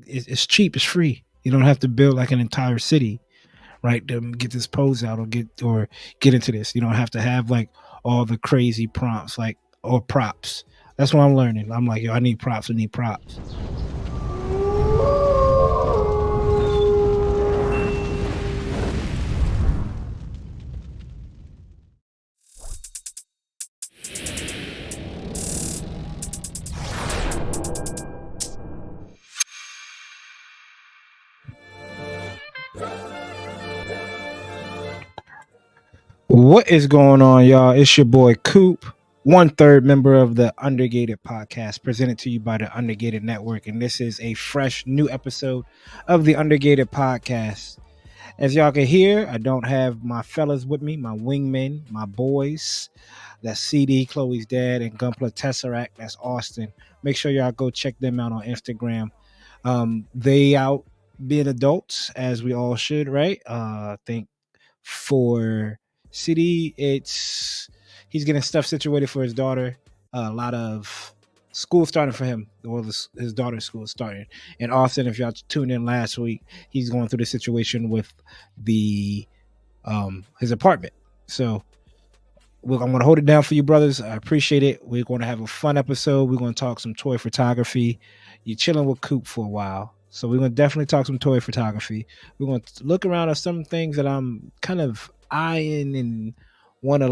It's cheap. It's free. You don't have to build like an entire city, right? To get this pose out or get into this. You don't have to have like all the crazy prompts like or props. That's what I'm learning. I'm like, yo, I need props. I need props. What is going on, y'all? It's your boy Coop, one third member of the Undergated podcast, presented to you by the Undergated Network. And this is a fresh new episode of the Undergated podcast. As y'all can hear, I don't have my fellas with me, my wingmen, my boys. That's CD, Chloe's dad, and Gunpla Tesseract. That's Austin. Make sure y'all go check them out on Instagram. They out being adults, as we all should, right? I think for CD, it's he's getting stuff situated for his daughter. A lot of school starting for him. Well, his daughter's school is starting. And Austin, if y'all tuned in last week, he's going through the situation with the his apartment. So I'm going to hold it down for you, brothers. I appreciate it. We're going to have a fun episode. We're going to talk some toy photography. You're chilling with Coop for a while. So we're going to definitely talk some toy photography. We're going to look around at some things that I'm kind of eyeing and want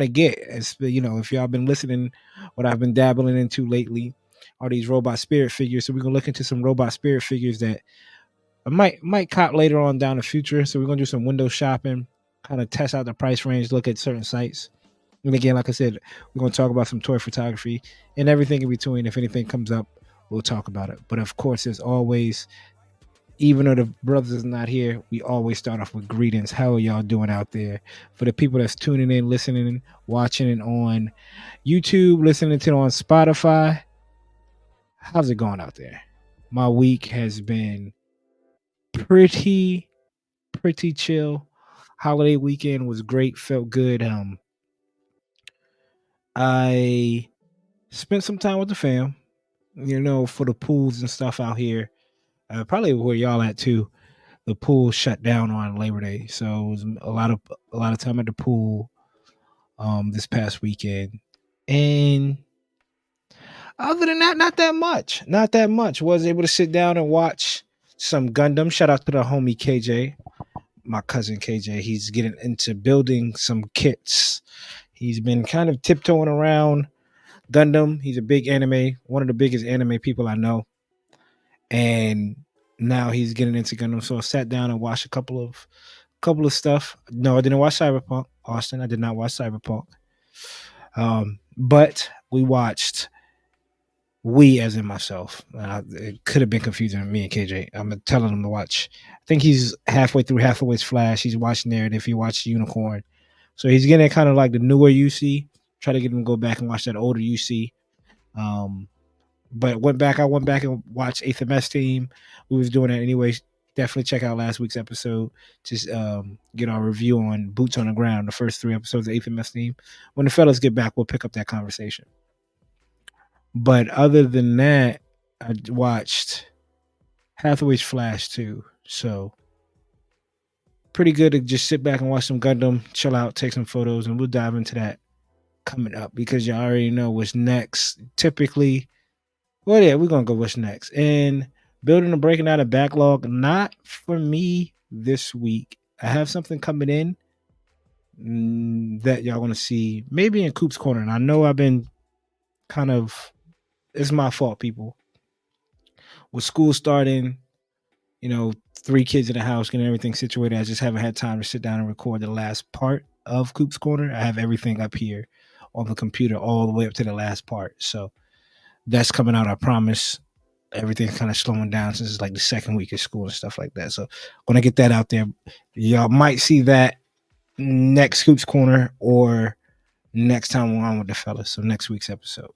to get. As you know, if y'all been listening, what I've been dabbling into lately are these robot spirit figures. So we're going to look into some robot spirit figures that I might cop later on down the future. So we're going to do some window shopping, kind of test out the price range, look at certain sites. And again, like I said, we're going to talk about some toy photography and everything in between. If anything comes up, we'll talk about it. But of course, as always, even though the brothers is not here, we always start off with greetings. How are y'all doing out there? For the people that's tuning in, listening, watching it on YouTube, listening to it on Spotify, how's it going out there? My week has been pretty, pretty chill. Holiday weekend was great, felt good. I spent some time with the fam, for the pools and stuff out here. Probably where y'all at too. The pool shut down on Labor Day, so it was a lot of time at the pool this past weekend. And other than that, not that much. Not that much. Was able to sit down and watch some Gundam. Shout out to the homie KJ, my cousin KJ. He's getting into building some kits. He's been kind of tiptoeing around Gundam. He's a big anime, one of the biggest anime people I know. And now he's getting into Gundam. So I sat down and watched a couple of stuff. No, I didn't watch Cyberpunk, Austin. I did not watch Cyberpunk. But we watched we as in myself. It could have been confusing with me and KJ. I'm telling him to watch. I think he's halfway through Hathaway's Flash. He's watching Narrative. He watched Unicorn. So he's getting kind of like the newer UC. Try to get him to go back and watch that older UC. But I went back and watched Eighth MS Team. We was doing that anyway. Definitely check out last week's episode. Just get our review on Boots on the Ground, the first 3 episodes of Eighth MS Team. When the fellas get back, we'll pick up that conversation. But other than that, I watched Hathaway's Flash too. So pretty good to just sit back and watch some Gundam, chill out, take some photos, and we'll dive into that coming up because you already know what's next. Typically, well, yeah, we're gonna go what's next. And building and breaking out a backlog, not for me this week. I have something coming in that y'all gonna see maybe in Coop's Corner. And I know I've been kind of it's my fault, people. With school starting, 3 kids in the house, getting everything situated. I just haven't had time to sit down and record the last part of Coop's Corner. I have everything up here on the computer all the way up to the last part. So that's coming out, I promise. Everything's kind of slowing down since it's like the second week of school and stuff like that. So when I get that out there, y'all might see that next Coop's Corner or next time we're on with the fellas. So next week's episode.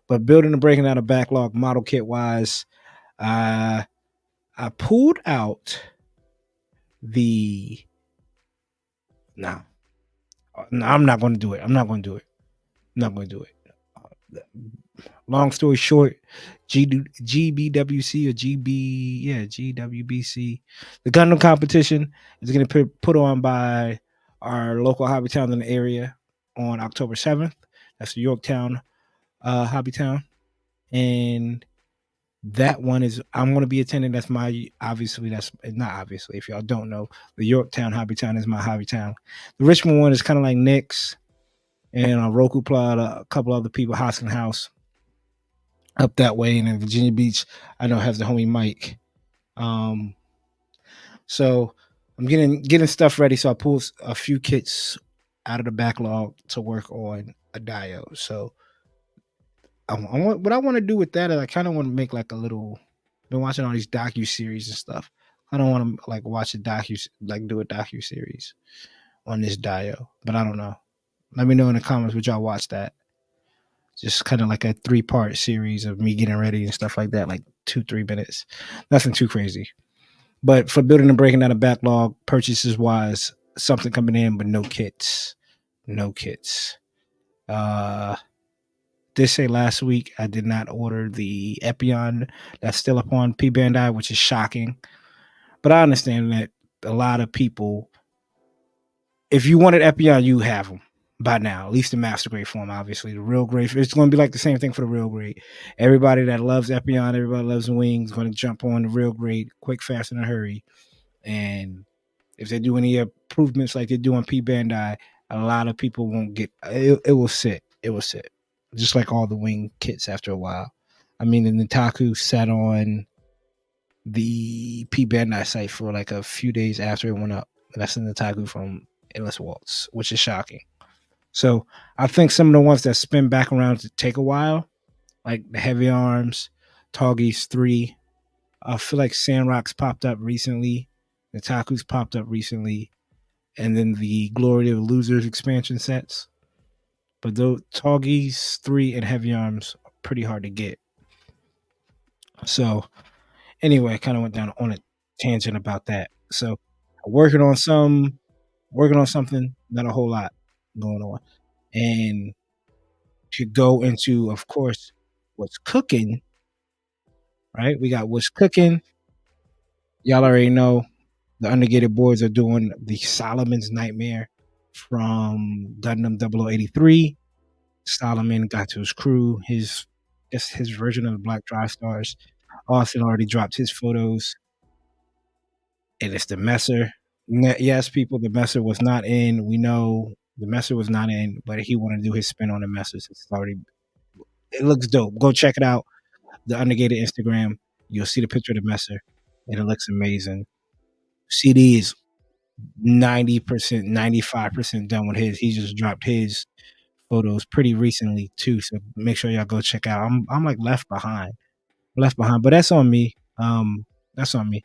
But building and breaking out a backlog model kit wise, I pulled out the no, I'm not going to do it. I'm not going to do it. long story short, GBWC or GB, yeah, GWBC, the Gundam competition is going to be put on by our local hobby town in the area on October 7th. That's the Yorktown hobby town. And that one is I'm going to be attending. That's my obviously that's not obviously if y'all don't know, the Yorktown hobby town is my hobby town. The Richmond one is kind of like Nick's and Roku Plot, a couple other people, Hoskin House up that way, and in Virginia Beach, I know has the homie Mike. Um, so I'm getting stuff ready. So I pulled a few kits out of the backlog to work on a diode. So I want what I want to do with that is I kind of want to make like a little. Been watching all these docu series and stuff. I don't want to like watch a docu like do a docu series on this diode, but I don't know. Let me know in the comments would y'all watch that. Just kind of like a 3-part series of me getting ready and stuff like that, like 2-3 minutes. Nothing too crazy. But for building and breaking down a backlog, purchases wise, something coming in, but no kits. No kits. Did say last week I did not order the Epion that's still up on P Bandai, which is shocking. But I understand that a lot of people, if you wanted Epion, you have them by now, at least the master grade form, obviously. The real grade, it's going to be like the same thing for the real grade. Everybody that loves Epion, everybody loves Wings, going to jump on the real grade quick, fast, in a hurry. And if they do any improvements like they do on P Bandai, a lot of people won't get it. It will sit. It will sit. Just like all the wing kits after a while. I mean, the Nitaku sat on the P Bandai site for like a few days after it went up. That's the Nitaku from Endless Waltz, which is shocking. So I think some of the ones that spin back around to take a while, like the Heavy Arms, Toggies 3. I feel like Sandrock's popped up recently. Nitaku's popped up recently. And then the Glory of the Losers expansion sets. But those Toggies 3 and Heavy Arms are pretty hard to get. So anyway, I kind of went down on a tangent about that. So working on something, not a whole lot going on. And to go into, of course, what's cooking, right? We got what's cooking. Y'all already know the Undergated boys are doing the Solomon's Nightmare from Gundam 0083. Solomon got to his crew, his version of the Black Drive Stars. Austin already dropped his photos, and it's the Messer. Yes, people, the Messer was not in. We know the Messer was not in, but he wanted to do his spin on the Messer. It's already, it looks dope. Go check it out. The Undergated Instagram. You'll see the picture of the Messer, and it looks amazing. CD is 90%, 95% done with his. He just dropped his photos pretty recently too. So make sure y'all go check out. I'm like left behind, but that's on me. That's on me.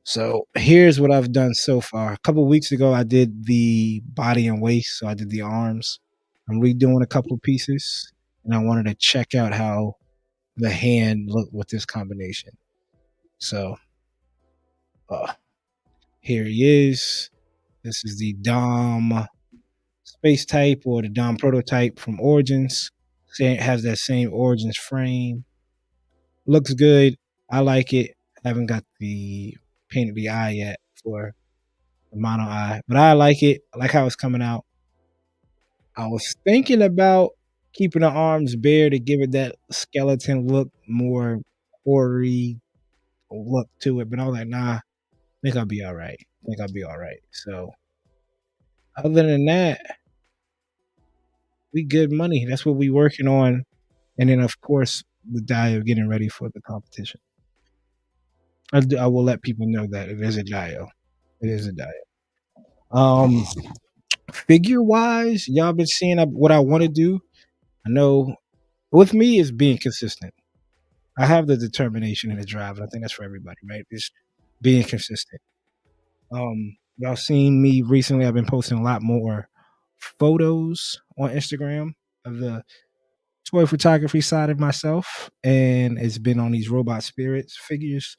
So here's what I've done so far. A couple weeks ago, I did the body and waist, so I did the arms. I'm redoing a couple pieces, and I wanted to check out how the hand looked with this combination. So here he is. This is the Dom space type or the Dom prototype from Origins. It has that same Origins frame. Looks good. I like it. I haven't got the paint of the eye yet for the mono eye, but I like it. I like how it's coming out. I was thinking about keeping the arms bare to give it that skeleton look, more hoary look to it, but I was like, nah, I think I'll be all right. I think I'll be all right. So other than that, we good money. That's what we working on. And then of course the die of getting ready for the competition. I will let people know that it is a dio. It is a dio. Um, figure wise, y'all been seeing what I want to do. I know with me is being consistent. I have the determination and the drive, and I think that's for everybody, right? Just being consistent. Y'all seen me recently. I've been posting a lot more photos on Instagram of the toy photography side of myself, and it's been on these robot spirits figures.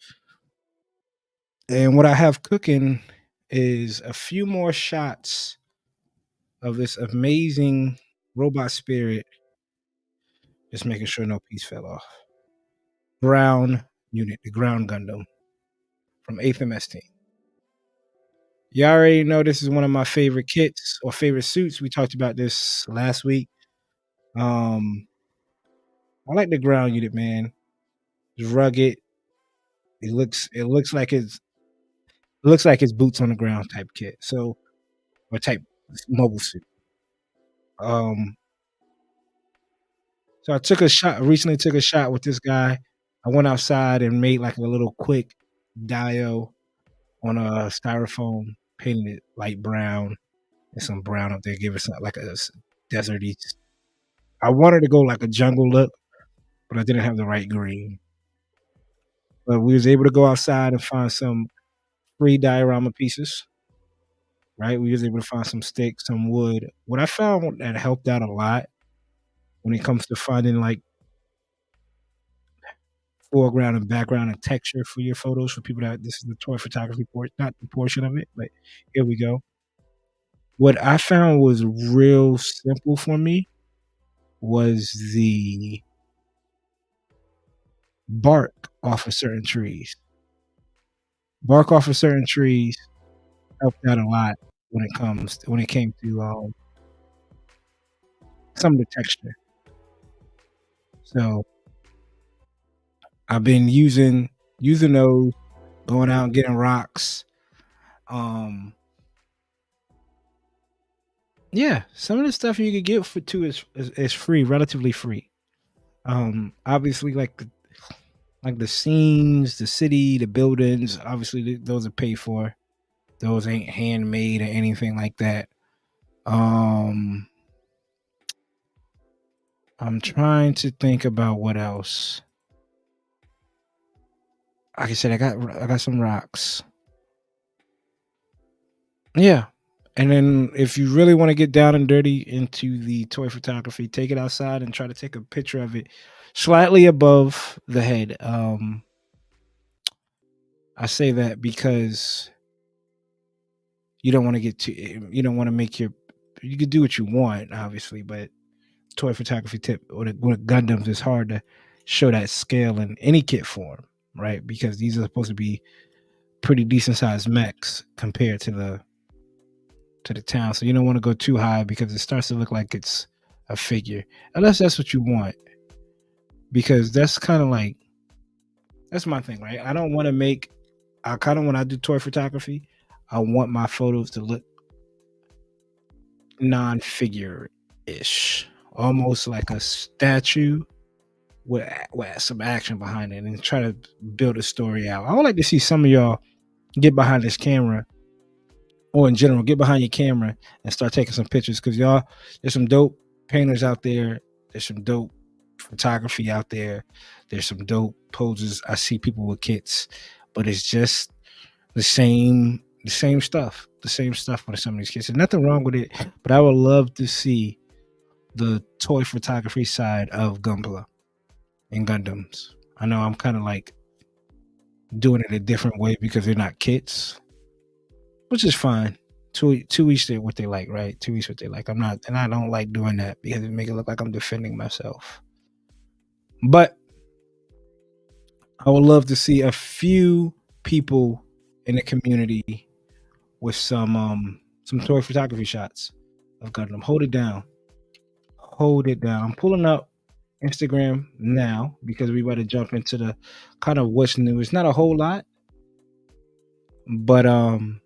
And what I have cooking is a few more shots of this amazing robot spirit Just making sure no piece fell off. Brown unit, the ground Gundam from 8th MS team. You already know this is one of my favorite kits or favorite suits. We talked about this last week. Um, I like the ground unit, man. It's rugged. It looks like it's boots on the ground type kit. So or type mobile suit. Um, so I took a shot recently. Took a shot with this guy. I went outside and made like a little quick dio on a styrofoam, painted it light brown and some brown up there, give it some, like a deserty. I wanted to go like a jungle look, but I didn't have the right green. But we was able to go outside and find some free diorama pieces. Right, we was able to find some sticks, some wood. What I found that helped out a lot when it comes to finding like foreground and background and texture for your photos for people that this is the toy photography portion, not the portion of it, but here we go. What I found was real simple for me was the bark off of certain trees. Bark off of certain trees helped out a lot when it came to some of the texture. So I've been using those, going out and getting rocks. Um, yeah, some of the stuff you could get for too is free, relatively free. Obviously, like the scenes, the city, the buildings. Obviously, those are paid for. Those ain't handmade or anything like that. Um, I'm trying to think about what else. Like I said, I got some rocks. Yeah. And then if you really want to get down and dirty into the toy photography, take it outside and try to take a picture of it slightly above the head. I say that because you don't want to get too you don't want to make your you can do what you want, obviously, but toy photography tip or with Gundams is hard to show that scale in any kit form, right? Because these are supposed to be pretty decent sized mechs compared to the town. So you don't want to go too high because it starts to look like it's a figure. Unless that's what you want. Because that's kind of like that's my thing, right? I don't want to make I kind of when I do toy photography, I want my photos to look non-figure ish. Almost like a statue with some action behind it and try to build a story out. I would like to see some of y'all get behind this camera or in general, get behind your camera and start taking some pictures because y'all, there's some dope painters out there. There's some dope photography out there. There's some dope poses. I see people with kits, but it's just the same stuff with some of these kits. There's nothing wrong with it, but I would love to see the toy photography side of Gunpla and Gundams. I know I'm kind of like doing it a different way because they're not kits, which is fine. Two each what they like, right? Two each what they like. I'm not, and I don't like doing that because it make it look like I'm defending myself. But I would love to see a few people in the community with some toy photography shots of Gundam. Hold it down. Hold it down. I'm pulling up Instagram now because we about to jump into the kind of what's new. It's not a whole lot, but I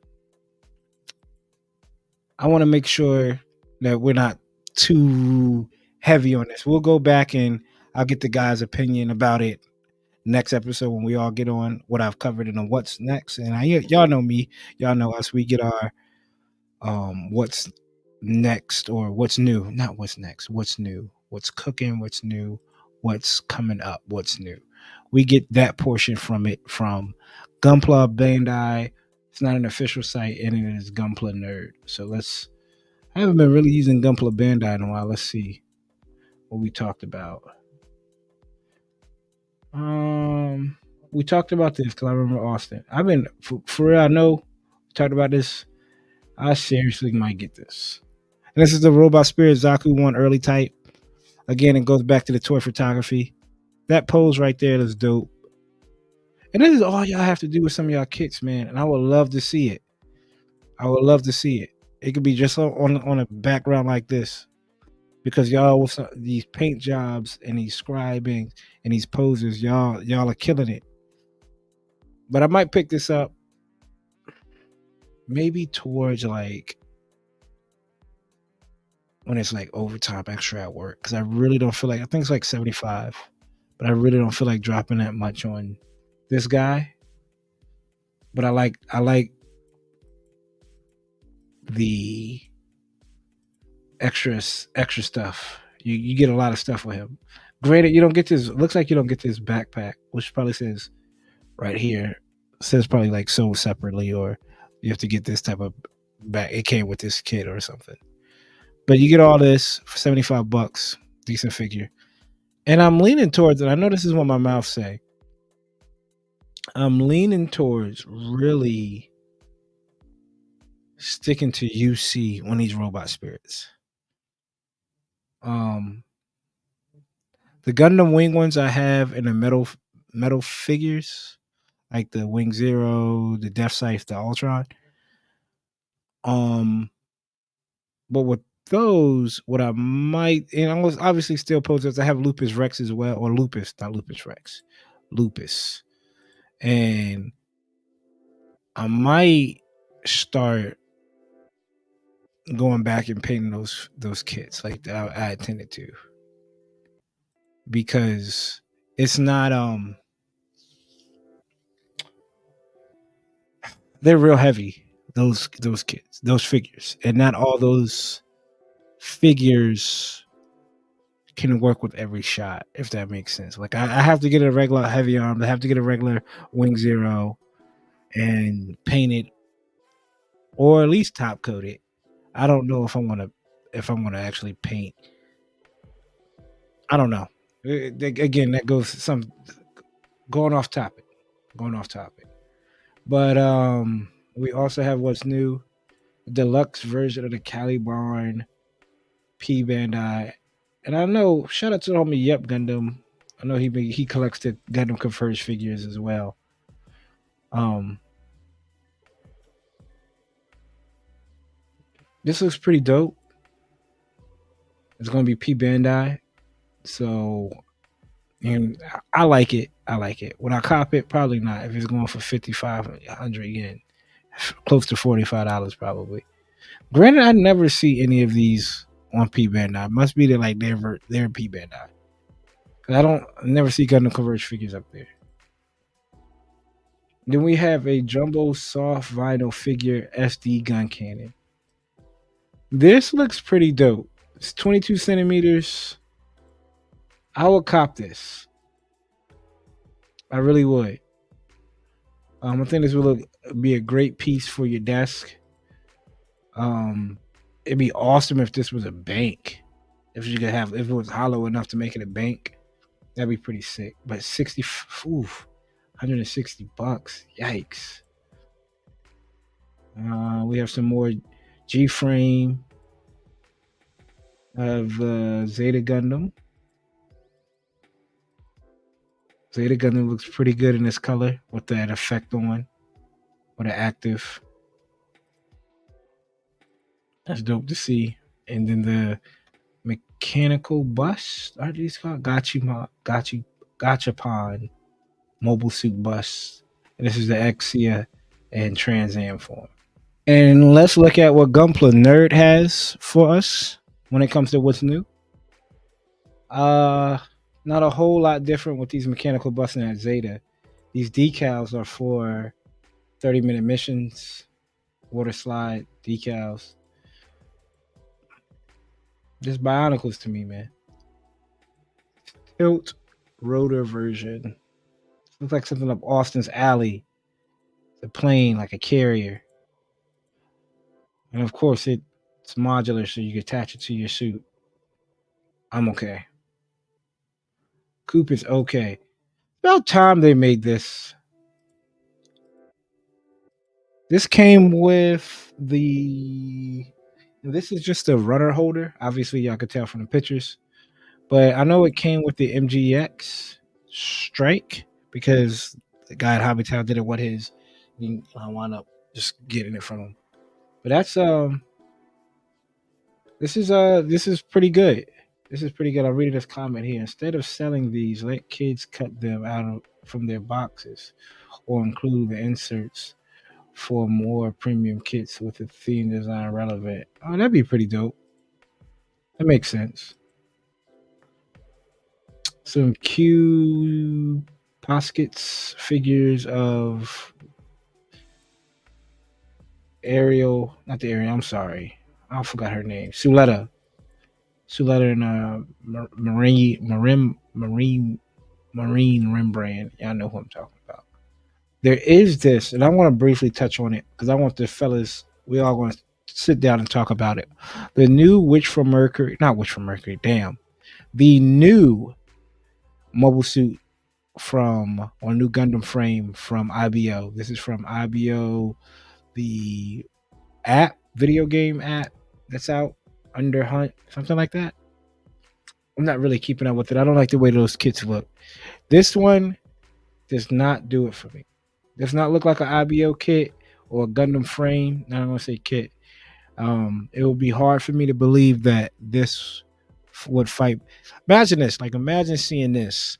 want to make sure that we're not too heavy on this. We'll go back and I'll get the guy's opinion about it next episode when we all get on what I've covered and on what's next. And y'all know me, y'all know us. We get our what's next or what's new, not what's next, what's new, what's cooking, what's new, what's coming up, what's new. We get that portion from it from Gunpla Bandai. It's not an official site and it is Gunpla Nerd. So I haven't been really using Gunpla Bandai in a while. Let's see what we talked about. We talked about this because I remember Austin. I've been for real. I know we talked about this. I seriously might get this. And this is the Robot Spirit Zaku 1 early type. Again, it goes back to the toy photography. That pose right there is dope. And this is all y'all have to do with some of y'all kits, man. And I would love to see it. I would love to see it. It could be just on a background like this, because y'all with these paint jobs and these scribing and these poses, y'all are killing it. But I might pick this up maybe towards like when it's like overtime extra at work, because I really don't feel like, I think it's like 75, but I really don't feel like dropping that much on this guy. But I like the extra stuff. You get a lot of stuff with him. Granted, you don't get this. Looks like you don't get this backpack, which probably says right here, says probably like sold separately, or you have to get this type of back. It came with this kit or something. But you get all this for $75, decent figure. And I'm leaning towards it. I know this is what my mouth say. I'm leaning towards really sticking to UC on these robot spirits. Um, the Gundam Wing ones I have in the metal figures, like the Wing Zero, the Death Scythe, the Ultron. Um, but with those, what I might, and I was obviously still poses. I have Lupus Rex as well, or Lupus, not Lupus Rex, Lupus, and I might start going back and painting those kits like I intended to, because it's not they're real heavy, those kits, those figures, and not all those figures can work with every shot, if that makes sense. Like I have to get a regular heavy arm, I have to get a regular Wing Zero and paint it, or at least top coat it. I don't know if I'm gonna actually paint. I don't know. Again, that goes some going off topic. Going off topic. But we also have what's new, deluxe version of the Caliban P Bandai. And I know, shout out to the homie Yep Gundam. I know he collects the Gundam Converge figures as well. Um, this looks pretty dope. It's gonna be P Bandai, so, and I like it. I like it. Would I cop it? Probably not. If it's going for 5,500 yen, close to $45 probably. Granted, I never see any of these on P Bandai. Must be like their P Bandai. Cause I never see Gundam Converge figures up there. Then we have a jumbo soft vinyl figure SD gun cannon. This looks pretty dope. It's 22 centimeters. I would cop this. I really would. I think this would be a great piece for your desk. Um, it'd be awesome if this was a bank. If it was hollow enough to make it a bank, that'd be pretty sick. But 60, oof, $160. Yikes. We have some more G frame of Zeta Gundam. Zeta Gundam looks pretty good in this color with that effect on, with an active. That's dope to see. And then the mechanical bus, are these called Gachapon mobile suit bus. And this is the Exia and Trans Am form. And let's look at what Gunpla Nerd has for us when it comes to what's new. Uh, Not a whole lot different with these mechanical buses at Zeta. These decals are for 30-minute missions, water slide decals. Just Bionicles to me, man. Tilt rotor version. Looks like something up Austin's alley. The plane, like a carrier. And of course, it's modular, so you can attach it to your suit. I'm okay. Coop is okay. About time they made this. This came with the. This is just a runner holder. Obviously, y'all could tell from the pictures. But I know it came with the MGX strike because the guy at Hobbytown didn't want his. I wound up just getting it from him. But this is pretty good. This is pretty good. I'm reading this comment here. Instead of selling these, let kids cut them from their boxes or include the inserts for more premium kits with the theme design relevant. Oh, that'd be pretty dope. That makes sense. Some cute poskets figures of Ariel, not the Ariel. I'm sorry, I forgot her name. Suletta and Marine Rembrandt. Y'all know who I'm talking about. There is this, and I want to briefly touch on it because I want the fellas. We all going to sit down and talk about it. The new Witch from Mercury, not Witch from Mercury. Damn, the new mobile suit from or new Gundam frame from IBO. This is from IBO, the app, video game app that's out, Under Hunt, something like that. I'm not really keeping up with it. I don't like the way those kits look. This one does not do it for me. Does not look like an IBO kit or a Gundam frame. I don't want to say kit. It would be hard for me to believe that this would fight. Imagine this. Like, imagine seeing this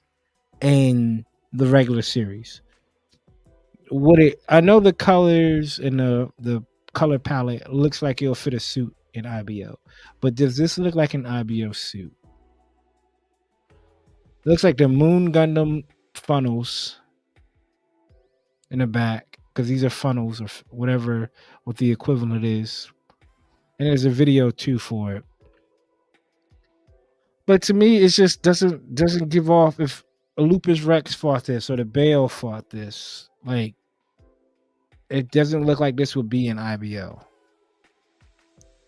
in the regular series. Would it? I know the colors and the color palette looks like it'll fit a suit in IBO, but does this look like an IBO suit? Looks like the Moon Gundam funnels in the back because these are funnels or whatever what the equivalent is, and there's a video too for it. But to me, it just doesn't give off. If Lupus Rex fought this or the Bale fought this, like it doesn't look like this would be in IBO.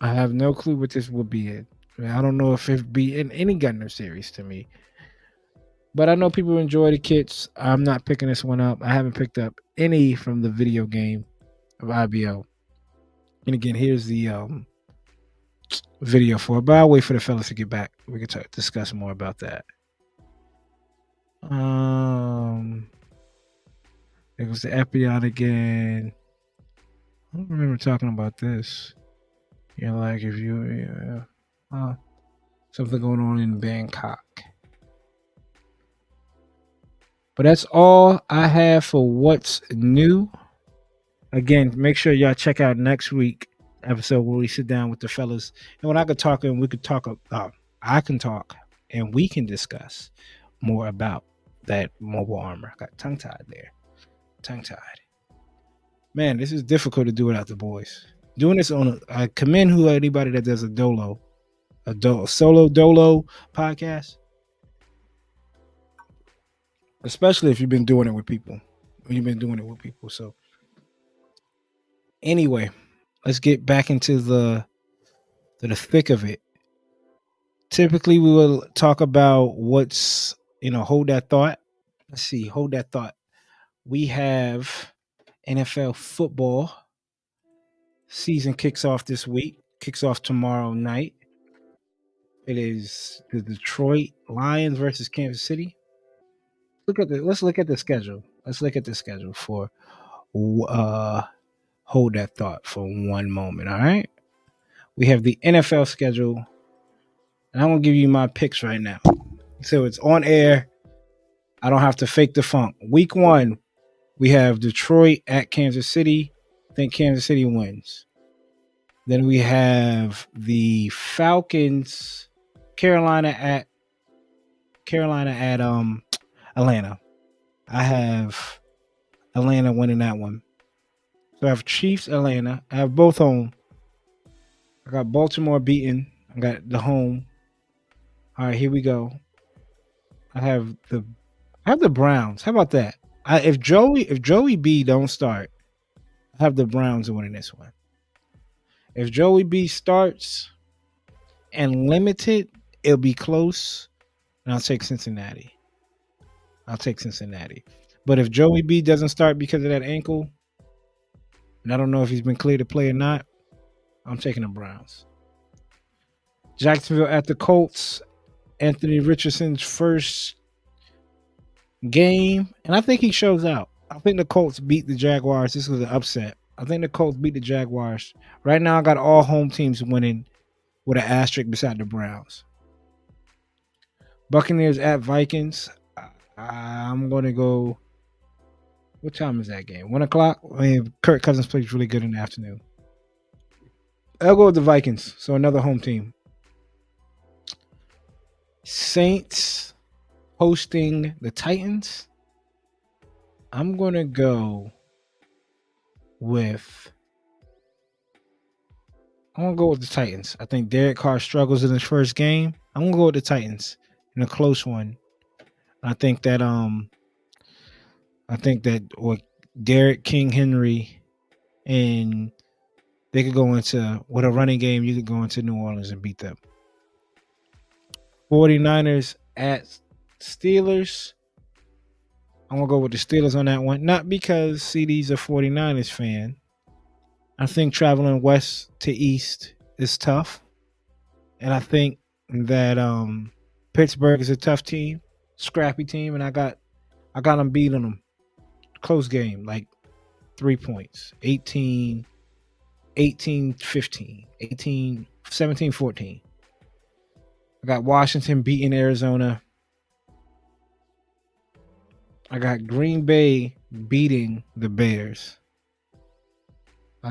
I have no clue what this would be in. I don't know if it'd be in any Gundam series to me. But I know people enjoy the kits. I'm not picking this one up. I haven't picked up any from the video game of IBO. And again, here's the video for it. But I'll wait for the fellas to get back. We can discuss more about that. It was the Epion again. I don't remember talking about this. You know, like if you something going on in Bangkok. But that's all I have for what's new. Again, make sure y'all check out next week episode where we sit down with the fellas. And when I could talk and we could talk, I can talk and we can discuss more about that mobile armor. I got tongue tied there. Tongue tied. Man, this is difficult to do without the boys. Doing this I commend anybody that does a solo dolo podcast. Especially if you've been doing it with people. So anyway, let's get back into the thick of it. Typically, we will talk about what's, hold that thought. Let's see, hold that thought. We have NFL football season kicks off this week, kicks off tomorrow night. It is the Detroit Lions versus Kansas City. Let's look at the schedule. Let's look at the schedule for hold that thought for one moment. All right. We have the NFL schedule. And I'm going to give you my picks right now. So it's on air. I don't have to fake the funk. Week 1, we have Detroit at Kansas City. I think Kansas City wins. Then we have the Falcons, Carolina at Atlanta. I have Atlanta winning that one. So I have Chiefs, Atlanta. I have both home. I got Baltimore beaten. I got the home. All right, here we go. I have the Browns. How about that? If Joey B don't start, I have the Browns winning this one. If Joey B starts and limited, it'll be close, and I'll take Cincinnati. But if Joey B doesn't start because of that ankle, and I don't know if he's been cleared to play or not, I'm taking the Browns. Jacksonville at the Colts. Anthony Richardson's first game, and I think he shows out. I think the Colts beat the Jaguars. This was an upset. I think the Colts beat the Jaguars. Right now, I got all home teams winning with an asterisk beside the Browns. Buccaneers at Vikings. I'm going to go. What time is that game? 1 o'clock. I mean, Kirk Cousins plays really good in the afternoon. I'll go with the Vikings. So another home team. Saints hosting the Titans. I'm going to go with. I'm going to go with the Titans. I think Derek Carr struggles in his first game. I'm going to go with the Titans in a close one. I think that with Derek King Henry, and they could go into with a running game, you could go into New Orleans and beat them. 49ers at Steelers. I'm gonna go with the Steelers on that one. Not because CD's a 49ers fan. I think traveling west to east is tough. And I think that Pittsburgh is a tough team, scrappy team, and I got them beating them. Close game, like 3 points. 18-15, 17-14. I got Washington beating Arizona. I got Green Bay beating the Bears. I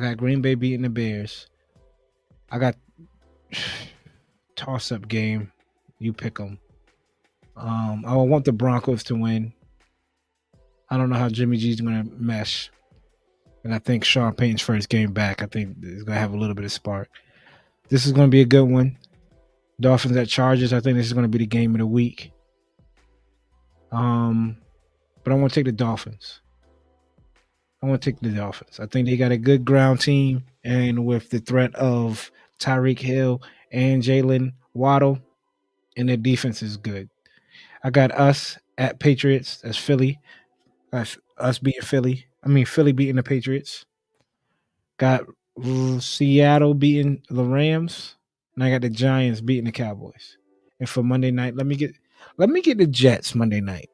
got toss-up game. You pick them. I want the Broncos to win. I don't know how Jimmy G's going to mesh. And I think Sean Payton's first game back, I think is going to have a little bit of spark. This is going to be a good one. Dolphins at Chargers. I think this is going to be the game of the week. But I want to take the Dolphins. I think they got a good ground team. And with the threat of Tyreek Hill and Jalen Waddle, and their defense is good. I got us at Patriots. That's Philly. Us beating Philly. Philly beating the Patriots. Got Seattle beating the Rams. And I got the Giants beating the Cowboys. And for Monday night, let me get the Jets Monday night.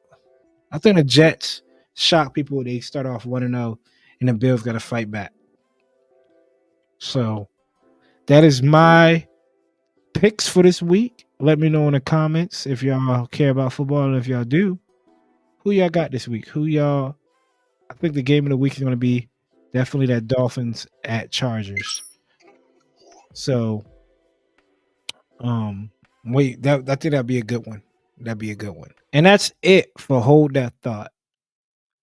I think the Jets shock people. They start off 1-0, and the Bills got to fight back. So that is my picks for this week. Let me know in the comments if y'all care about football, and if y'all do, who y'all got this week? I think the game of the week is going to be definitely that Dolphins at Chargers. So, I think that'd be a good one. And that's it for Hold That Thought.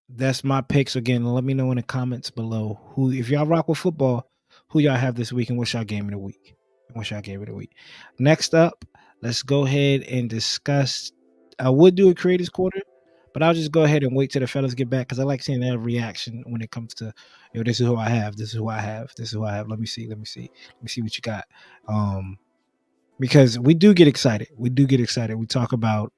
That's my picks again. Let me know in the comments below if y'all rock with football, who y'all have this week and what's y'all game of the week. Next up, let's go ahead and discuss. I would do a creators quarter, but I'll just go ahead and wait till the fellas get back because I like seeing their reaction when it comes to, this is who I have. Let me see what you got. Because we do get excited. We talk about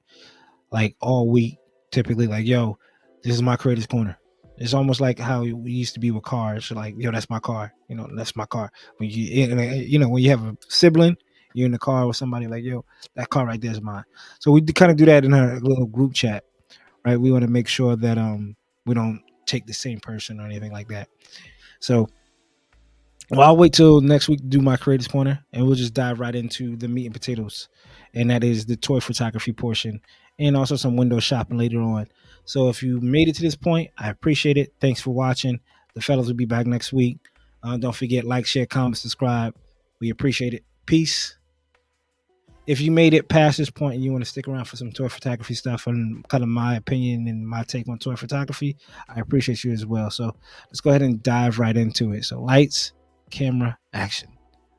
like all week, typically like, this is my creators corner. It's almost like how we used to be with cars. Like, that's my car. That's my car. When when you have a sibling, you're in the car with somebody like, that car right there is mine. So we kind of do that in our little group chat, right? We want to make sure that we don't take the same person or anything like that. So, I'll wait till next week to do my creators corner, and we'll just dive right into the meat and potatoes, and that is the toy photography portion, and also some window shopping later on. So if you made it to this point, I appreciate it. Thanks for watching. The fellas will be back next week. Don't forget, like, share, comment, subscribe. We appreciate it. Peace. If you made it past this point and you want to stick around for some toy photography stuff and kind of my opinion and my take on toy photography, I appreciate you as well. So let's go ahead and dive right into it. So lights, camera, action.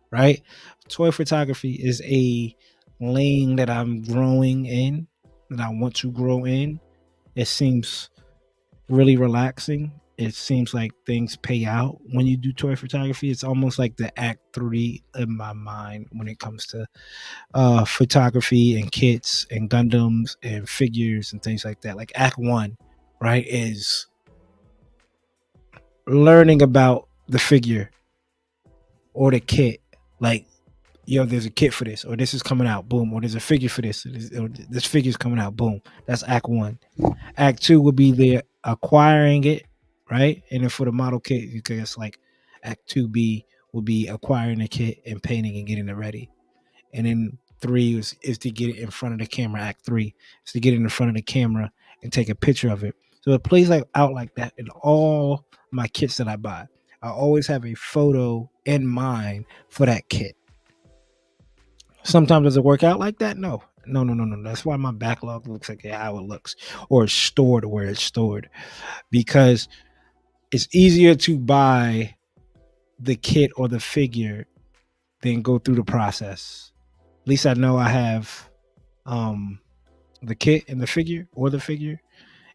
Right? Toy photography is a lane that I'm growing in, that I want to grow in. It seems really relaxing. It seems like things pay out when you do toy photography. It's almost like the act 3 in my mind when it comes to photography and kits and Gundams and figures and things like that. Like act 1, right, is learning about the figure or the kit, like yo, there's a kit for this, or this is coming out, boom, or there's a figure for this, or this figure's coming out, boom. That's Act One. Act Two would be the acquiring it, right? And then for the model kit, you guess like Act Two B will be acquiring the kit and painting and getting it ready. And then three is to get it in front of the camera. Act three is to get it in front of the camera and take a picture of it. So it plays like out like that in all my kits that I buy. I always have a photo in mind for that kit. Sometimes does it work out like that? No. No, no, no, no. That's why my backlog looks like how it looks, or it's stored where it's stored, because it's easier to buy the kit or the figure than go through the process. At least I know I have um the kit and the figure, or the figure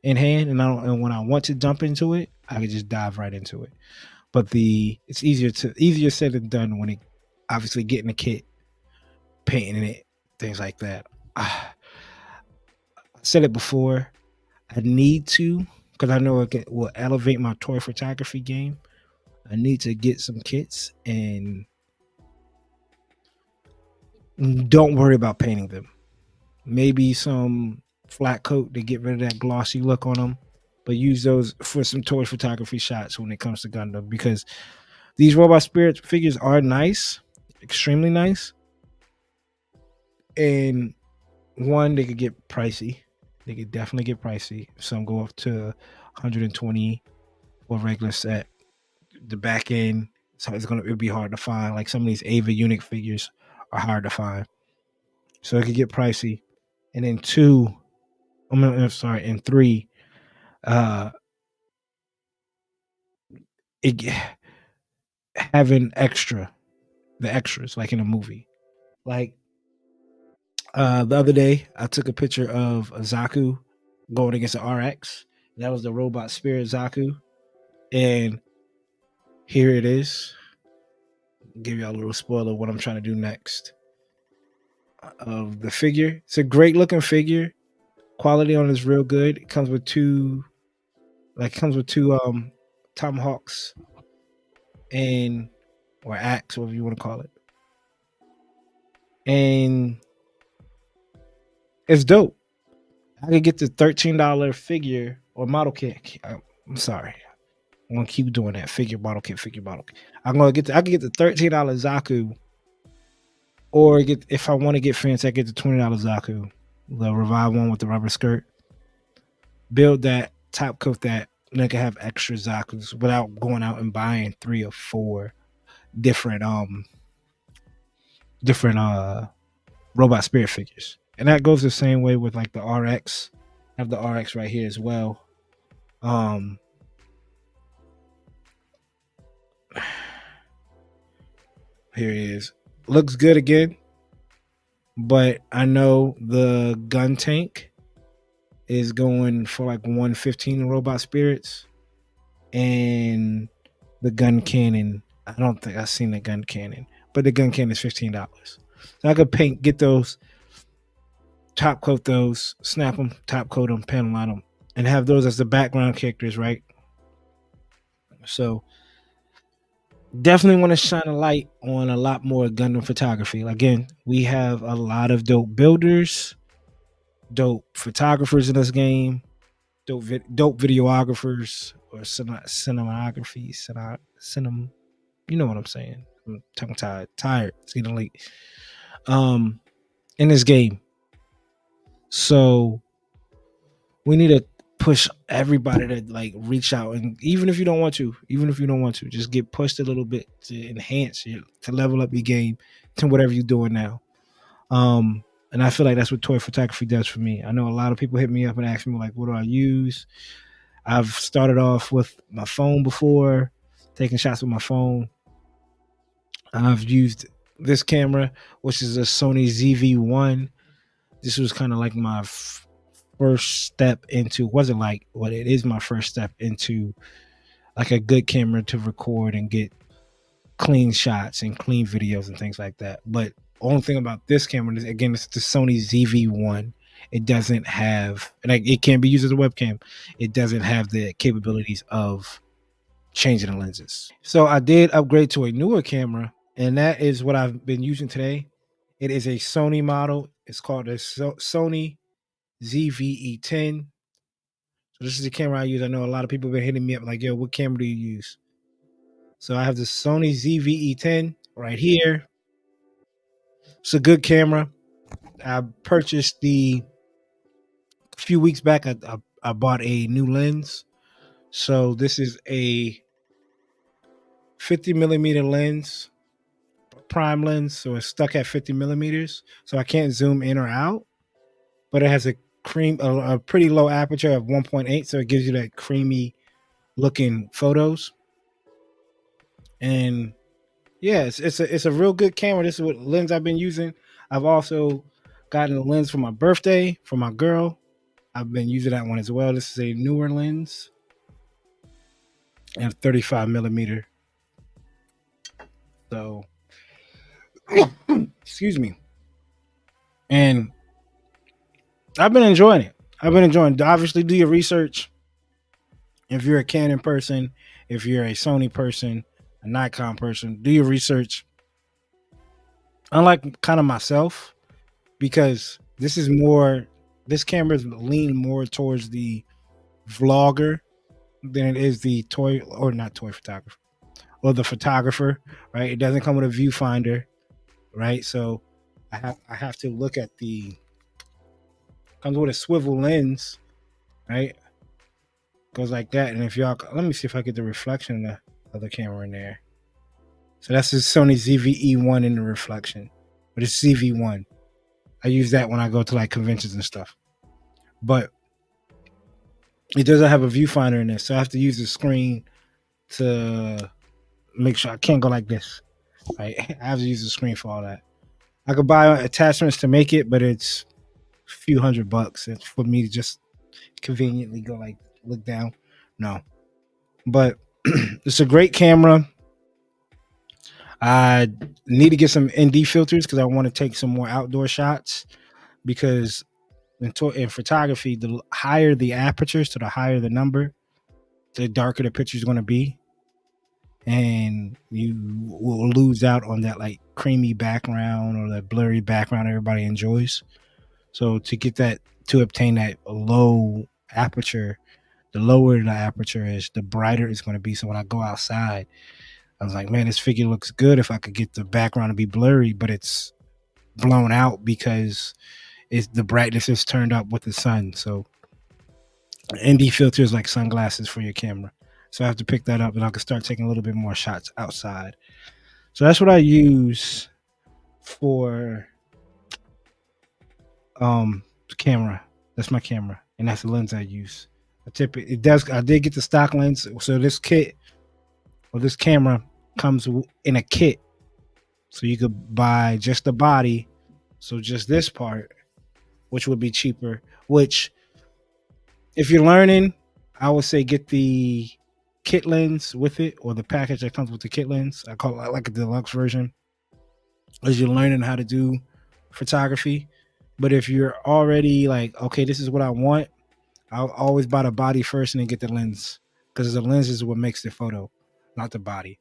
in hand, and and when I want to jump into it, I can just dive right into it. But it's easier said than done when it obviously getting the kit, painting it, things like that. I said it before. I need to, because I know will elevate my toy photography game. I need to get some kits and don't worry about painting them. Maybe some flat coat to get rid of that glossy look on them, but use those for some toy photography shots when it comes to Gundam, because these Robot Spirit figures are nice, extremely nice. And one, they could get pricey. They could definitely get pricey. Some go up to 120 for a regular set. The back end, so it'll be hard to find. Like some of these Ava Unique figures are hard to find, so it could get pricey. And then two, I'm sorry, and three, uh, it having the extras like in a movie. Like the other day, I took a picture of a Zaku going against an RX. That was the Robot Spirit Zaku, and here it is. Give y'all a little spoiler of what I'm trying to do next. Of the figure, it's a great looking figure. Quality on it is real good. It comes with two tomahawks and or axe, whatever you want to call it, and it's dope. I could get the $13 figure or model kit. I'm sorry, I'm gonna keep doing that figure model kit, figure model kit. I can get the $13 Zaku, or get, if I want to get fancy, I get the $20 Zaku, the revive one with the rubber skirt. Build that, top coat that, and I can have extra Zaku's without going out and buying 3 or 4 different different Robot Spirit figures. And that goes the same way with like the RX. I have the RX right here as well. Here it is. Looks good again, but I know the gun tank is going for like 115 in Robot Spirits, and the gun cannon, I don't think I've seen the gun cannon, but the gun cannon is $15. So I could get those, top coat those, snap them, top coat them, panel line them, and have those as the background characters, right? So definitely want to shine a light on a lot more Gundam photography. Again, we have a lot of dope builders, dope photographers in this game, dope videographers or cinematography, cinema. You know what I'm saying? I'm tongue tired. It's getting late. In this game, so we need to push everybody to like reach out, and even if you don't want to, just get pushed a little bit to enhance you, to level up your game to whatever you're doing now. And I feel like that's what toy photography does for me. I know a lot of people hit me up and ask me like, what do I use? I've started off with my phone before, taking shots with my phone. I've used this camera, which is a Sony ZV-1. This was kind of like my first step into, wasn't like what it is, my first step into like a good camera to record and get clean shots and clean videos and things like that. But only thing about this camera is, again, it's the Sony ZV-1. It doesn't have, and it can be used as a webcam. It doesn't have the capabilities of changing the lenses. So I did upgrade to a newer camera, and that is what I've been using today. It is a Sony model. It's called a Sony ZVE10. So this is the camera I use. I know a lot of people have been hitting me up like, "Yo, what camera do you use?" So I have the Sony ZVE10 right here. It's a good camera. I purchased the a few weeks back. I bought a new lens. So this is a 50 millimeter lens, prime lens. So it's stuck at 50 millimeters. So I can't zoom in or out, but it has a pretty low aperture of 1.8. So it gives you that creamy looking photos. And yeah, it's a real good camera. This is what lens I've been using. I've also gotten a lens for my birthday for my girl. I've been using that one as well. This is a newer lens and 35 millimeter. So excuse me. And I've been enjoying it. I've been enjoying. Obviously, do your research. If you're a Canon person, if you're a Sony person, a Nikon person, do your research. Unlike kind of myself, because this camera is leaning more towards the vlogger than it is the toy or not toy photographer or the photographer, right? It doesn't come with a viewfinder, right? So I have to look at the comes with a swivel lens, right? Goes like that. And if y'all let me see if I get the reflection of the other camera in there. So that's the Sony ZVE1 in the reflection. But it's ZV1. I use that when I go to like conventions and stuff. But it doesn't have a viewfinder in there. So I have to use the screen to make sure I can't go like this. Right? I have to use the screen for all that. I could buy attachments to make it, but it's a few $100. It's for me to just conveniently go like look down. No. But it's a great camera. I need to get some ND filters because I want to take some more outdoor shots. Because in photography, the higher the aperture, so the higher the number, the darker the picture is going to be, and you will lose out on that like creamy background or that blurry background everybody enjoys. So to obtain that low aperture, the lower the aperture is, the brighter it's going to be. So when I go outside, I was like, man, this figure looks good if I could get the background to be blurry, but it's blown out because the brightness is turned up with the sun. So ND filters like sunglasses for your camera. So I have to pick that up and I can start taking a little bit more shots outside. So that's what I use for the camera. That's my camera. And that's the lens I use. I did get the stock lens. So this kit or this camera comes in a kit. So you could buy just the body. So just this part, which would be cheaper, which if you're learning, I would say get the kit lens with it or the package that comes with the kit lens. I call it like a deluxe version as you're learning how to do photography. But if you're already like, okay, this is what I want, I'll always buy the body first and then get the lens because the lens is what makes the photo, not the body.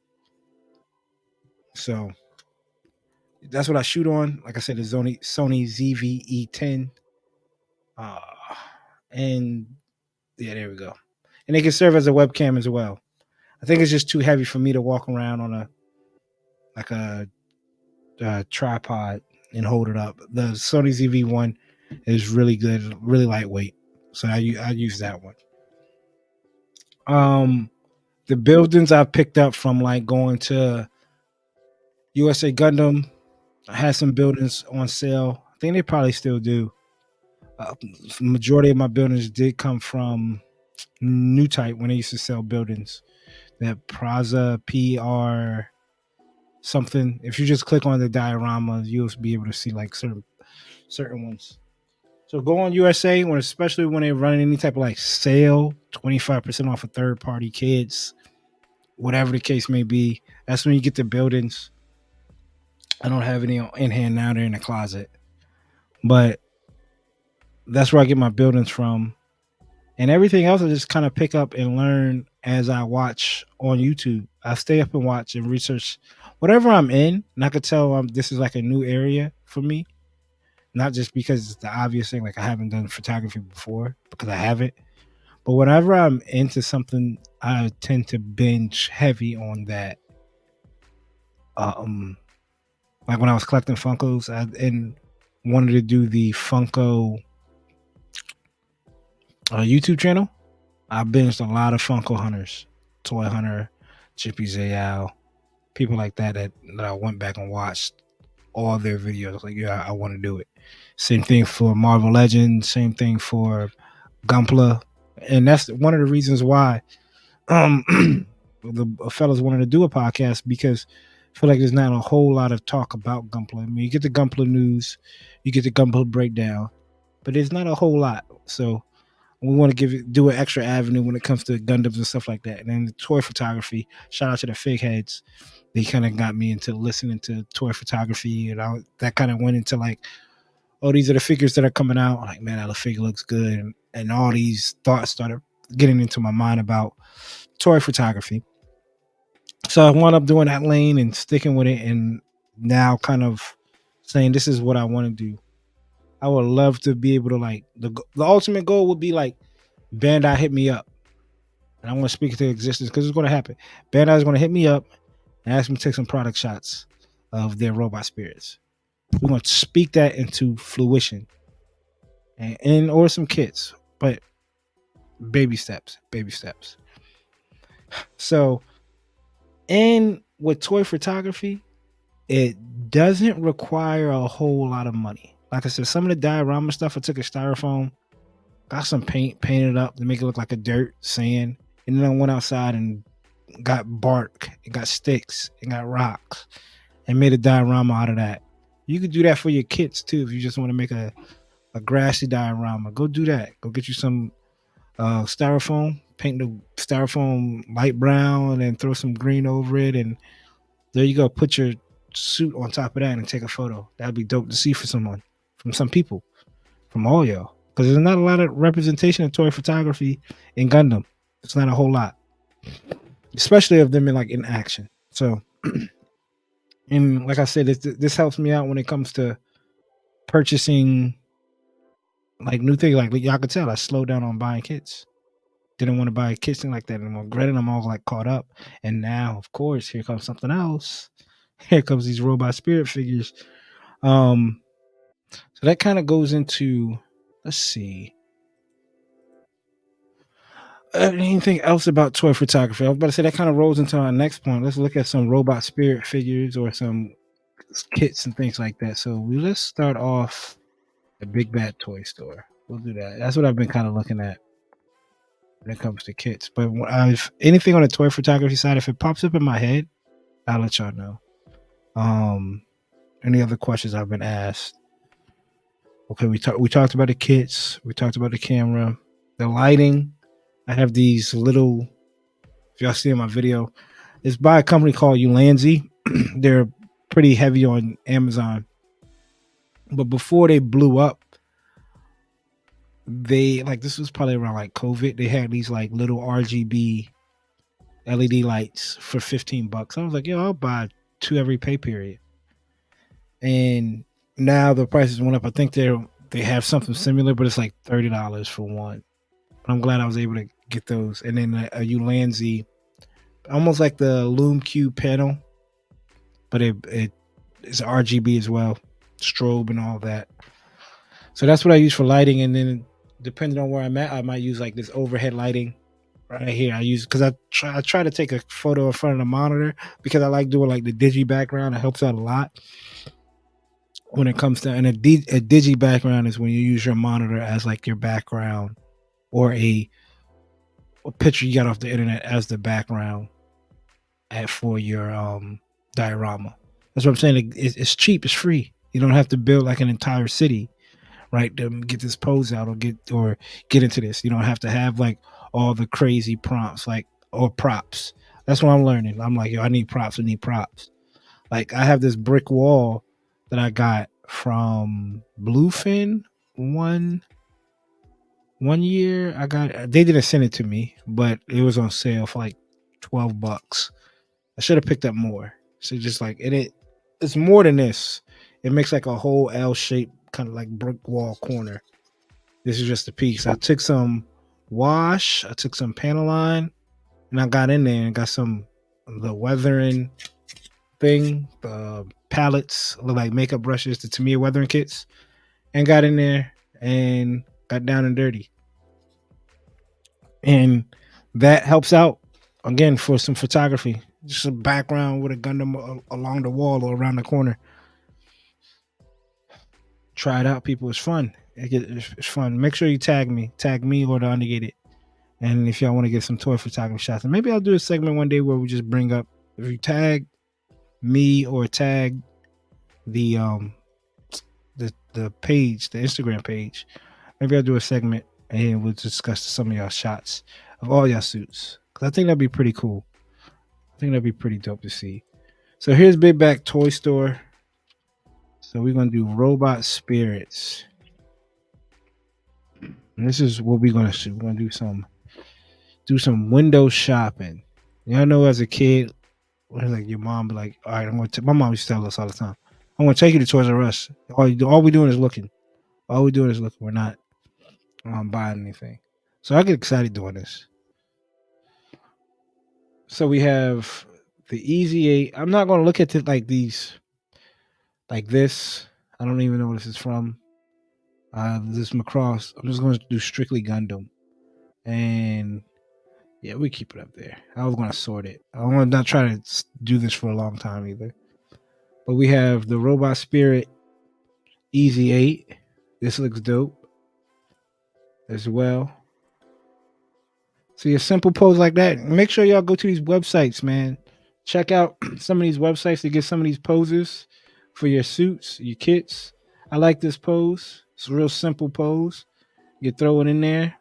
So that's what I shoot on. Like I said, the Sony ZVE10. Uh, and yeah, there we go. And it can serve as a webcam as well. I think it's just too heavy for me to walk around on a tripod and hold it up. The Sony ZV1 is really good, really lightweight. So I use that one. The buildings I picked up from like going to USA Gundam. I had some buildings on sale. I think they probably still do. Majority of my buildings did come from New Type when they used to sell buildings. That Praza PR something. If you just click on the diorama, you'll be able to see like certain ones. So go on USA especially when they're running any type of like sale, 25% off of third party kids, whatever the case may be. That's when you get the buildings. I don't have any in hand now; they're in the closet, but that's where I get my buildings from. And everything else I just kind of pick up and learn as I watch on YouTube. I stay up and watch and research whatever I'm in, and I could tell this is like a new area for me. Not just because it's the obvious thing, like I haven't done photography before, because I haven't. But whenever I'm into something, I tend to binge heavy on that. Um, like when I was collecting Funkos, and wanted to do the Funko YouTube channel. I binged a lot of Funko hunters, Toy Hunter, Chippy Zayal, people like that I went back and watched all their videos. Like, yeah, I want to do it. Same thing for Marvel Legends. Same thing for Gunpla, and that's one of the reasons why the fellas wanted to do a podcast, because I feel like there's not a whole lot of talk about Gunpla. I mean, you get the Gunpla news, you get the Gunpla breakdown, but there's not a whole lot. So we want to do an extra avenue when it comes to Gundams and stuff like that. And then the toy photography. Shout out to the Fig Heads. They kind of got me into listening to toy photography, and that kind of went into like, oh, these are the figures that are coming out. I'm like, man, that figure looks good, and all these thoughts started getting into my mind about toy photography. So I wound up doing that lane and sticking with it, and now kind of saying this is what I want to do. I would love to be able to, like, the ultimate goal would be like Bandai hit me up, and I want to speak into existence because it's going to happen. Bandai is going to hit me up and ask me to take some product shots of their robot spirits. We're going to speak that into fruition, and or some kits, but baby steps. So, and with toy photography, it doesn't require a whole lot of money. Like I said, some of the diorama stuff, I took a styrofoam, got some paint, painted up to make it look like a dirt, sand, and then I went outside and got bark, and got sticks, and got rocks, and made a diorama out of that. You could do that for your kits too if you just want to make a grassy diorama. Go do that. Go get you some styrofoam, paint the styrofoam light brown, and then throw some green over it, and there you go. Put your suit on top of that and take a photo. That'd be dope to see for someone, from some people, from all y'all, because there's not a lot of representation of toy photography in Gundam. It's not a whole lot, especially of them in action. So, and like I said, this helps me out when it comes to purchasing like new things. Like y'all could tell, I slowed down on buying kits. Didn't want to buy a kitchen like that anymore. Granted, I'm all like caught up, and now, of course, here comes something else. Here comes these robot spirit figures. So that kind of goes into, let's see, anything else about toy photography. I was about to say that kind of rolls into our next point. Let's look at some robot spirit figures or some kits and things like that. So let's start off the Big Bad Toy Store. We'll do that. That's what I've been kind of looking at when it comes to kits. But if anything on the toy photography side, if it pops up in my head, I'll let y'all know. Any other questions I've been asked? Okay, we talked about the kits. We talked about the camera, the lighting. I have these little. If y'all see in my video, it's by a company called Ulanzi. They're pretty heavy on Amazon, but before they blew up, this was probably around like COVID. They had these like little RGB LED lights for $15. I was like, yo, I'll buy 2 every pay period. And now the prices went up. I think they have something similar, but it's like $30 for one. But I'm glad I was able to get those. And then a Ulanzi, almost like the Lume Cube panel, but it's RGB as well, strobe and all that. So that's what I use for lighting. And then depending on where I'm at, I might use like this overhead lighting right here. I use because I try to take a photo in front of the monitor because I like doing like the digi background. It helps out a lot when it comes to, and a digi background is when you use your monitor as like your background, or a picture you got off the internet as the background for your diorama. That's what I'm saying. It's cheap. It's free. You don't have to build like an entire city, right, to get this pose out or get into this. You don't have to have like all the crazy prompts or props. That's what I'm learning. I'm like, yo, I need props. Like I have this brick wall that I got from Bluefin one. One year I got, they didn't send it to me, but it was on sale for like $12. I should have picked up more. So just like it's more than this. It makes like a whole L shape, kind of like brick wall corner. This is just a piece. I took some wash, I took some panel line, and I got in there and got some the weathering thing, the palettes, look like makeup brushes, the Tamiya weathering kits, and got in there and got down and dirty. And that helps out again for some photography. Just a background with a Gundam along the wall or around the corner. Try it out, people. It's fun. It's fun. Make sure you tag me or the Undergated. And if y'all want to get some toy photography shots, and maybe I'll do a segment one day where we just bring up, if you tag me or tag the the page, the Instagram page, maybe I'll do a segment and we'll discuss some of y'all shots of all y'all suits. Cause I think that'd be pretty cool. I think that'd be pretty dope to see. So here's Big Back Toy Store. So we're gonna do Robot Spirits. And this is what we're gonna do. We're gonna do some window shopping. Y'all know as a kid, like your mom be like, all right, my mom used to tell us all the time, I'm gonna take you to Toys R Us. All we doing is looking. All we doing is looking. We're not buying anything. So I get excited doing this. So we have the Easy 8. I'm not gonna look at it like these, like this. I don't even know what this is from. This Macross. I'm just going to do strictly Gundam, and yeah, we keep it up there. I was going to sort it. I want to not try to do this for a long time either. But we have the Robot Spirit Easy 8. This looks dope as well. See a simple pose like that. Make sure y'all go to these websites, man. Check out some of these websites to get some of these poses for your suits, your kits. I like this pose. It's a real simple pose. You throw it in there.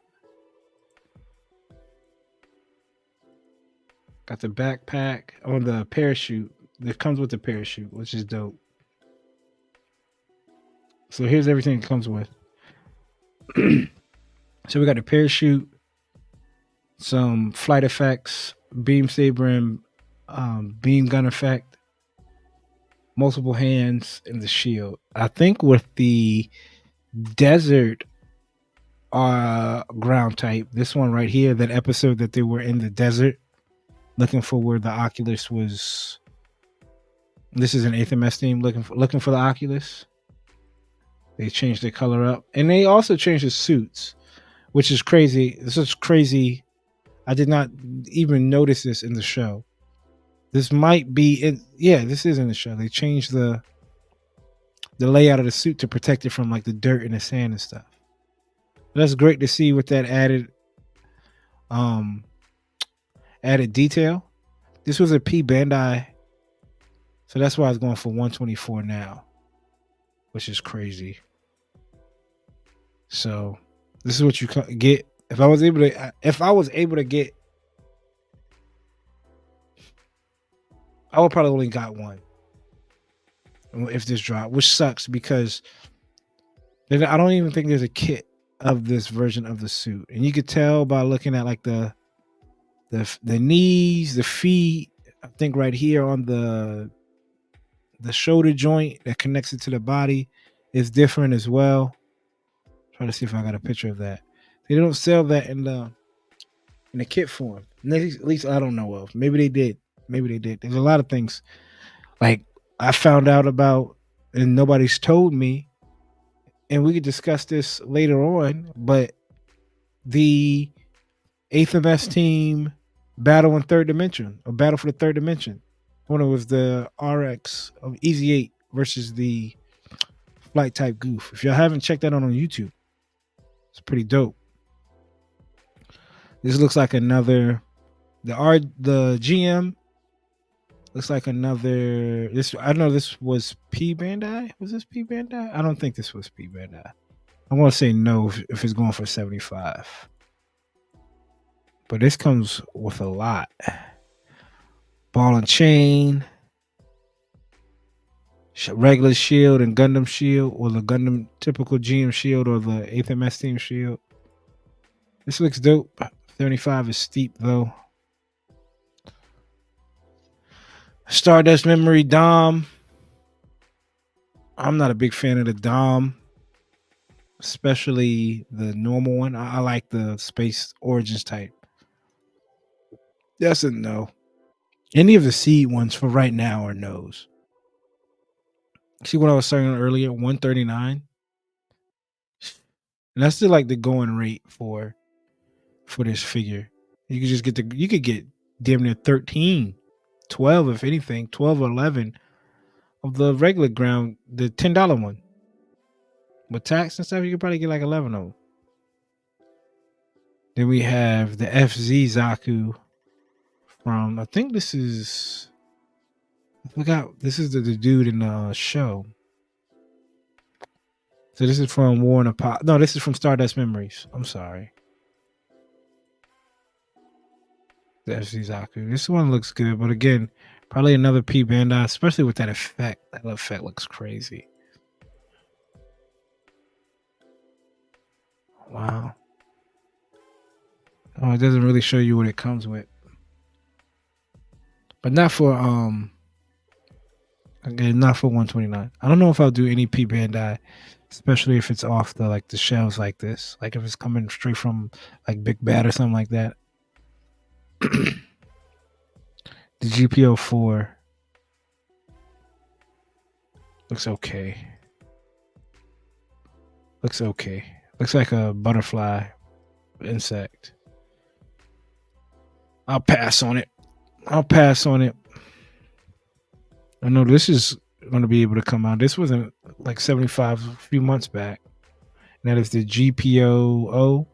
Got the backpack on the parachute. It comes with the parachute, which is dope. So here's everything it comes with. So we got the parachute, some flight effects, beam saber and beam gun effect, multiple hands, and the shield. I think with the desert ground type, this one right here, that episode that they were in the desert looking for where the Oculus was. This is an 8th MS team looking for the Oculus. They changed the color up, and they also changed the suits, which is crazy. This is crazy. I did not even notice this in the show. This might be it. Yeah, this is in the show. They changed the layout of the suit to protect it from like the dirt and the sand and stuff. That's great to see with that added detail. This was a P Bandai, so that's why I was going for 124 now, which is crazy. So this is what you get. If I was able to get, I would probably only got one if this dropped, which sucks because I don't even think there's a kit of this version of the suit, and you could tell by looking at like the knees, the feet. I think right here on the shoulder joint that connects it to the body is different as well. Trying to see if I got a picture of that. They don't sell that in the kit form. At least I don't know of. Maybe they did. There's a lot of things like I found out about and nobody's told me, and we could discuss this later on, but the 8th MS team battle in third dimension, or battle for the third dimension, when it was the RX of Easy 8 versus the flight type goof. If y'all haven't checked that out on YouTube, it's pretty dope. This looks like another the GM looks like another this. I know this was P Bandai. Was this P Bandai? I don't think this was P Bandai. I want to say no if it's going for 75. But this comes with a lot. Ball and chain, regular shield and Gundam shield, or the Gundam typical GM shield, or the 8th MS team shield. This looks dope. 75 is steep though. Stardust Memory Dom. I'm not a big fan of the Dom, especially the normal one. I like the Space Origins type. Yes and no. Any of the seed ones for right now are no's. See what I was saying earlier? 139. And that's still like the going rate for this figure. You could just you could get damn near 13, 12 if anything, 12 or 11 of the regular ground, the $10 one. With tax and stuff, you could probably get like 11 of them. Then we have the FZ Zaku from, I think this is, I forgot, this is the dude in the show. So this is from War and Apollo. No, this is from Stardust Memories. I'm sorry. The FZ Zaku. This one looks good, but again, probably another P Bandai, especially with that effect. That effect looks crazy. Wow. Oh, it doesn't really show you what it comes with. But not for again, not for 129. I don't know if I'll do any P Bandai, especially if it's off the shelves like this. Like if it's coming straight from like Big Bad or something like that. The GPO 4 looks okay. Looks okay. Looks like a butterfly insect. I'll pass on it. I know this is going to be able to come out. This wasn't like 75 a few months back. And that is the GPO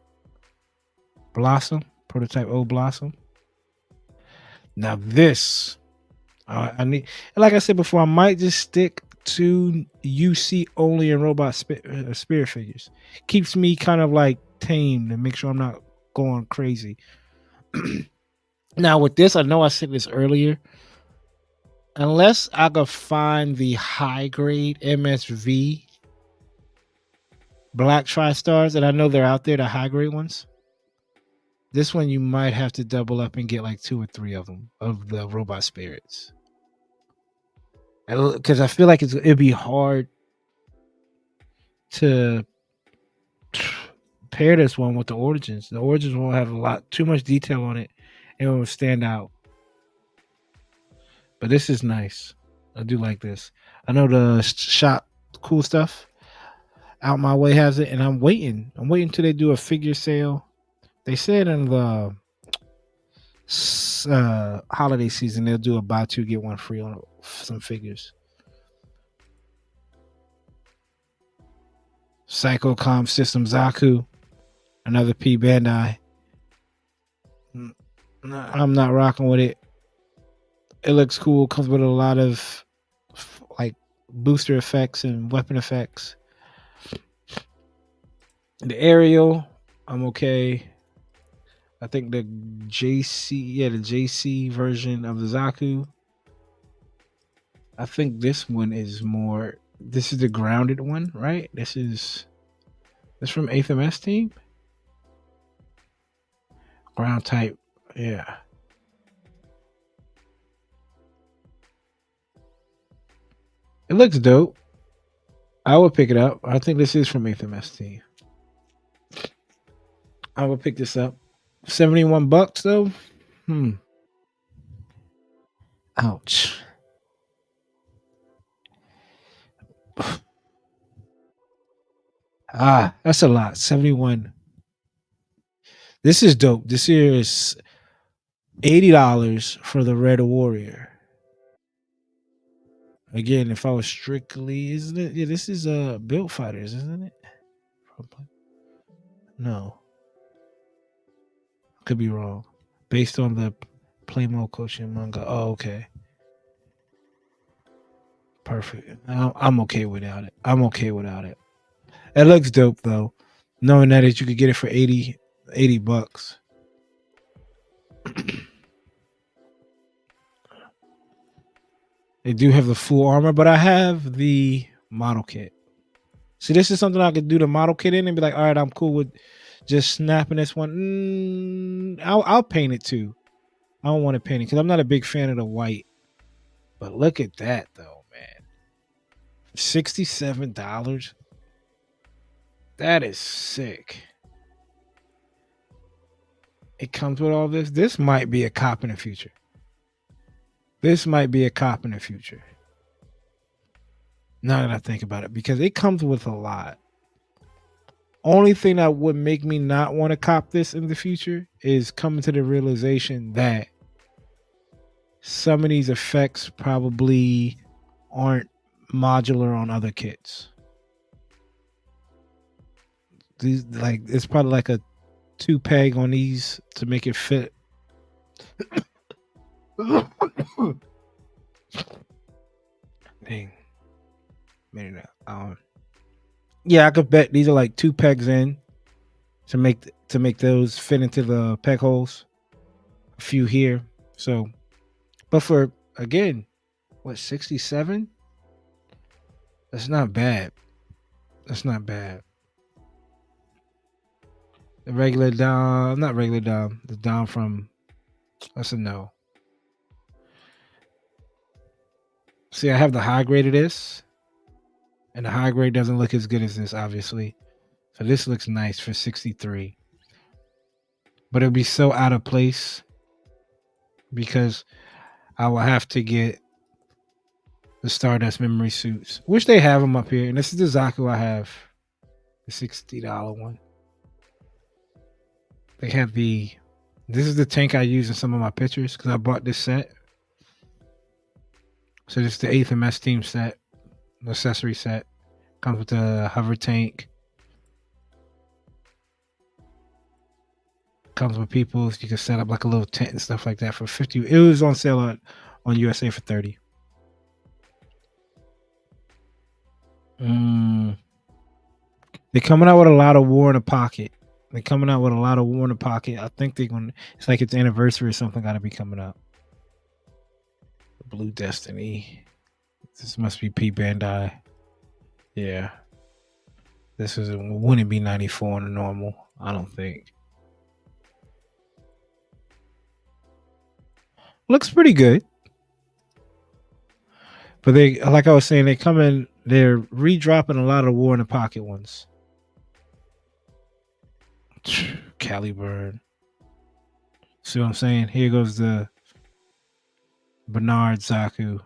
Blossom, prototype O Blossom. Now this, I need, like I said before, I might just stick to UC only and robot spirit figures. Keeps me kind of like tamed and make sure I'm not going crazy. Now with this, I know I said this earlier. Unless I could find the high grade MSV Black TriStars, and I know they're out there, the high grade ones. This one you might have to double up and get like 2 or 3 of them, of the robot spirits. Because I feel like it'd be hard to pair this one with the Origins. The Origins won't have too much detail on it, and it will stand out. But this is nice. I do like this. I know the shop cool stuff out my way has it, and I'm waiting till they do a figure sale. They said in the holiday season they'll do a buy 2 get 1 free on some figures. Psychocom System Zaku, another P Bandai. I'm not rocking with it. It looks cool. Comes with a lot of like booster effects and weapon effects. The aerial, I'm okay. I think the JC version of the Zaku. I think this one is more. This is the grounded one, right? This from 8th MS team. Ground type, yeah. It looks dope. I would pick it up. I think this is from 8th MS team. I would pick this up. $71 though. Ouch. That's a lot. 71. This is dope. This here is $80 for the Red Warrior. Again, if I was strictly, isn't it? Yeah, this is Build Fighters, isn't it? No. Could be wrong. Based on the Playmo coaching manga. Oh, okay. Perfect. I'm okay without it. It looks dope though. Knowing that you could get it for $80. They do have the full armor, but I have the model kit. See, this is something I could do the model kit in and be like, all right, I'm cool with just snapping this one. I'll paint it too. I don't want to paint it because I'm not a big fan of the white. But look at that though, man. $67. That is sick. It comes with all this. This might be a cop in the future. This might be a cop in the future. Now that I think about it, because it comes with a lot. Only thing that would make me not want to cop this in the future is coming to the realization that some of these effects probably aren't modular on other kits. These like it's probably like a 2 peg on these to make it fit. Dang. Maybe not. Yeah, I could bet these are like 2 pegs in to make those fit into the peg holes. A few here. So, but for again, what 67? That's not bad. That's not bad. The regular down, not regular down. The down from that's a no. See, I have the high grade of this, and the high grade doesn't look as good as this, obviously. So this looks nice for 63. But it'll be so out of place because I will have to get the Stardust memory suits, which they have them up here. And this is the Zaku I have, the $60 one. They have this is the tank I use in some of my pictures because I bought this set. So this is the 8th MS team set, the accessory set. Comes with the hover tank. Comes with people. You can set up like a little tent and stuff like that for 50. It was on sale on USA for 30. They're coming out with a lot of War in the Pocket. I think they're going to, it's like its anniversary or something got to be coming up. Blue Destiny. This must be P Bandai. Yeah. Wouldn't be 94 on the normal, I don't think. Looks pretty good. But they, like I was saying, they're redropping a lot of War in the Pocket ones. Caliburn. See what I'm saying? Here goes the Bernard Zaku,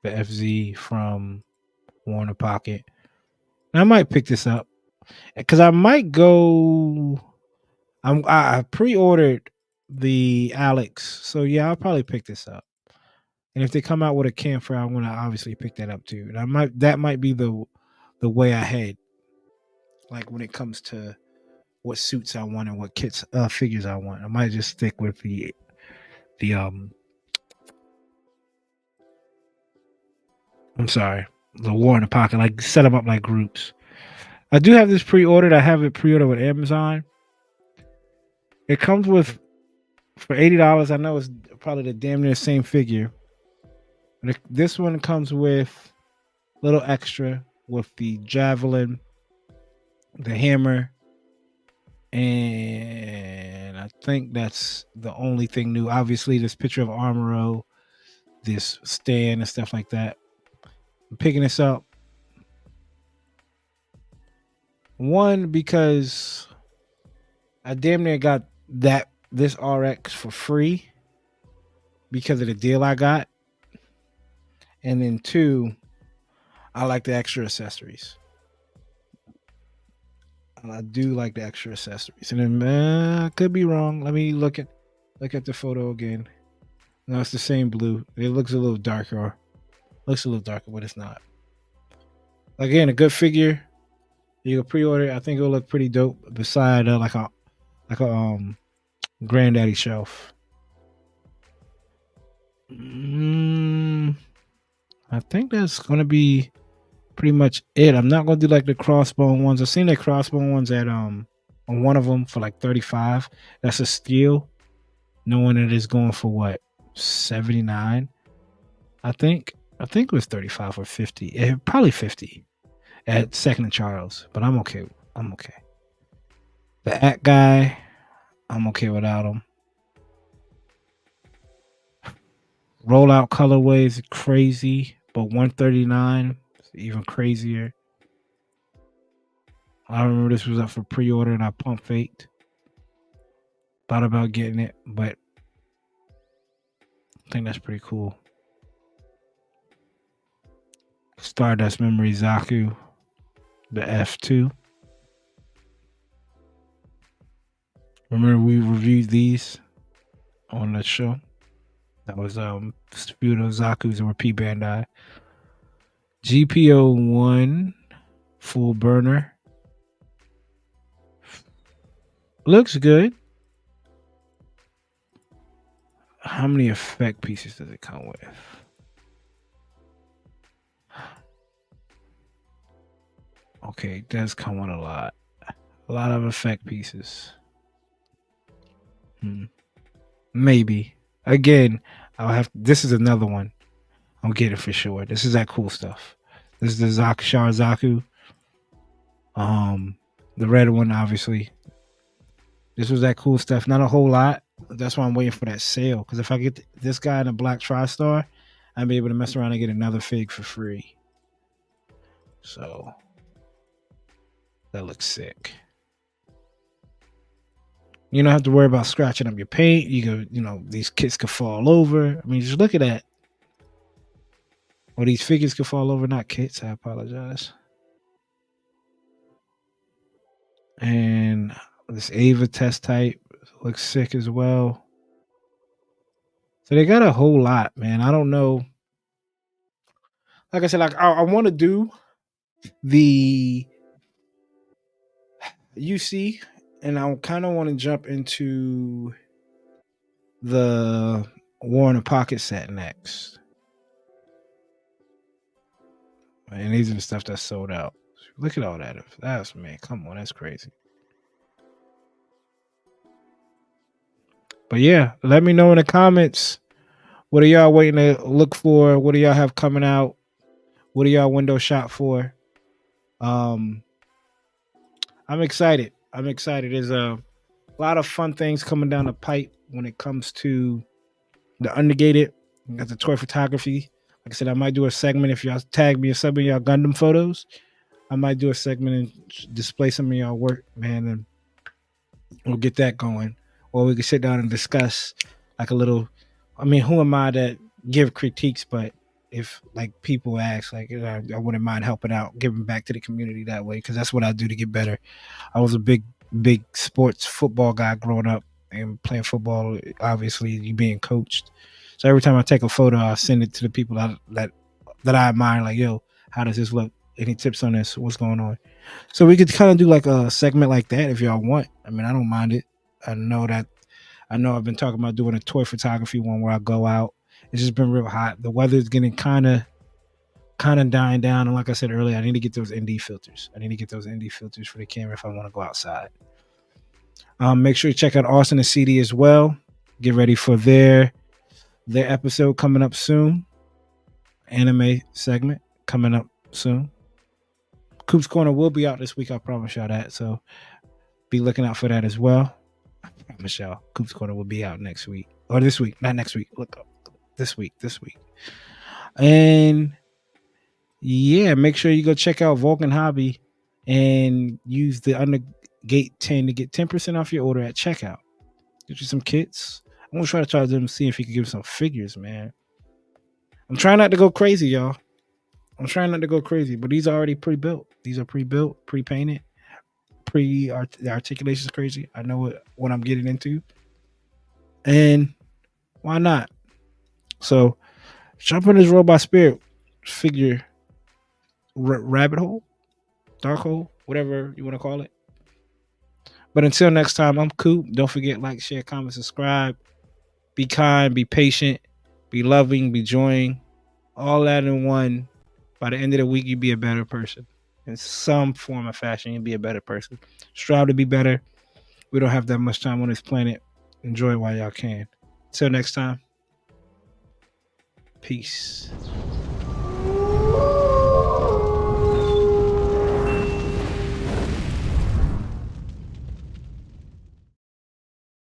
the FZ from War in the Pocket. And I might pick this up because I might go. I pre-ordered the Alex, so yeah, I'll probably pick this up. And if they come out with a camphor, I'm gonna obviously pick that up too. And that might be the way I head. Like when it comes to what suits I want and what kits figures I want, I might just stick with the the War in the Pocket, like set them up like groups. I do have this pre-ordered. I have it pre-ordered with Amazon. It comes with for $80. I know it's probably the damn near same figure. But this one comes with a little extra with the javelin, the hammer, and I think that's the only thing new. Obviously, this picture of Armoro, this stand and stuff like that. I'm picking this up. One, because I damn near got this RX for free because of the deal I got. And then 2, I like the extra accessories. I do like the extra accessories. And then I could be wrong. Let me look at the photo again. No, it's the same blue. It looks a little darker. But it's not. Again, a good figure. You can pre-order. I think it'll look pretty dope beside like a granddaddy shelf. I think that's gonna be pretty much it. I'm not gonna do like the crossbone ones. I've seen the crossbone ones at on one of them for like 35. That's a steal. Knowing it is going for what 79. I think it was 35 or 50. Probably 50 at Second and Charles. But I'm okay. The At guy, I'm okay without him. Rollout colorways crazy, but 139 is even crazier. I remember this was up for pre-order and I pump faked. Thought about getting it, but I think that's pretty cool. Stardust Memory Zaku, the F2. Remember we reviewed these on the show? That was Sputo Zaku's and Repeat Bandai. GPO1 full burner. Looks good. How many effect pieces does it come with? Okay, it does come with a lot. A lot of effect pieces. Maybe. Again, I'll have. This is another one. I'll get it for sure. This is that cool stuff. This is the Shar Zaku. The red one, obviously. This was that cool stuff. Not a whole lot. That's why I'm waiting for that sale. Because if I get this guy in a black TriStar, I'll be able to mess around and get another fig for free. So that looks sick. You don't have to worry about scratching up your paint. These kits could fall over. I mean, just look at that. Or these figures could fall over, not kits. I apologize. And this Ava test type looks sick as well. So they got a whole lot, man. I don't know. Like I said, I want to do the UC, and I kind of want to jump into the War in the Pocket set next. And these are the stuff that's sold out. Look at all that. That's, man, come on, that's crazy. But yeah, let me know in the comments. What are y'all waiting to look for? What do y'all have coming out? What do y'all window shop for? I'm excited. There's a lot of fun things coming down the pipe when it comes to the Undergated. You got the toy photography. Like I said, I might do a segment if y'all tag me or some of y'all Gundam photos. I might do a segment and display some of y'all work, man, and we'll get that going. Or we can sit down and discuss like a little. I mean, who am I to give critiques? But if like people ask, like I wouldn't mind helping out, giving back to the community that way, because that's what I do to get better. I was a big sports football guy growing up and playing football. Obviously, you being coached. So every time I take a photo, I send it to the people that I admire. Like, yo, how does this look? Any tips on this? What's going on? So we could kind of do like a segment like that if y'all want. I mean, I don't mind it. I know I've been talking about doing a toy photography one where I go out. It's just been real hot. The weather's getting kind of dying down. And like I said earlier, I need to get those ND filters. For the camera if I want to go outside. Make sure you check out Austin and CD as well. Get ready for their episode coming up soon. Anime segment coming up soon. Coop's Corner will be out this week. I promise y'all that. So be looking out for that as well. I promise y'all, Coop's Corner will be out next week. Or this week. Not next week. Look up. This week. And yeah, make sure you go check out Vulcan Hobby and use the Undergate 10 to get 10% off your order at checkout. Get you some kits. I'm going to try to charge them to see if he can give some figures, man. I'm trying not to go crazy, y'all. But these are already pre-built. These are pre-built, pre-painted, the articulation is crazy. I know what I'm getting into. And why not? So jump in this Robot Spirit figure rabbit hole, dark hole, whatever you want to call it. But until next time, I'm Coop. Don't forget, like, share, comment, subscribe. Be kind, be patient, be loving, be joying. All that in one. By the end of the week, you'll be a better person. In some form or fashion, you'll be a better person. Strive to be better. We don't have that much time on this planet. Enjoy it while y'all can. Till next time. Peace.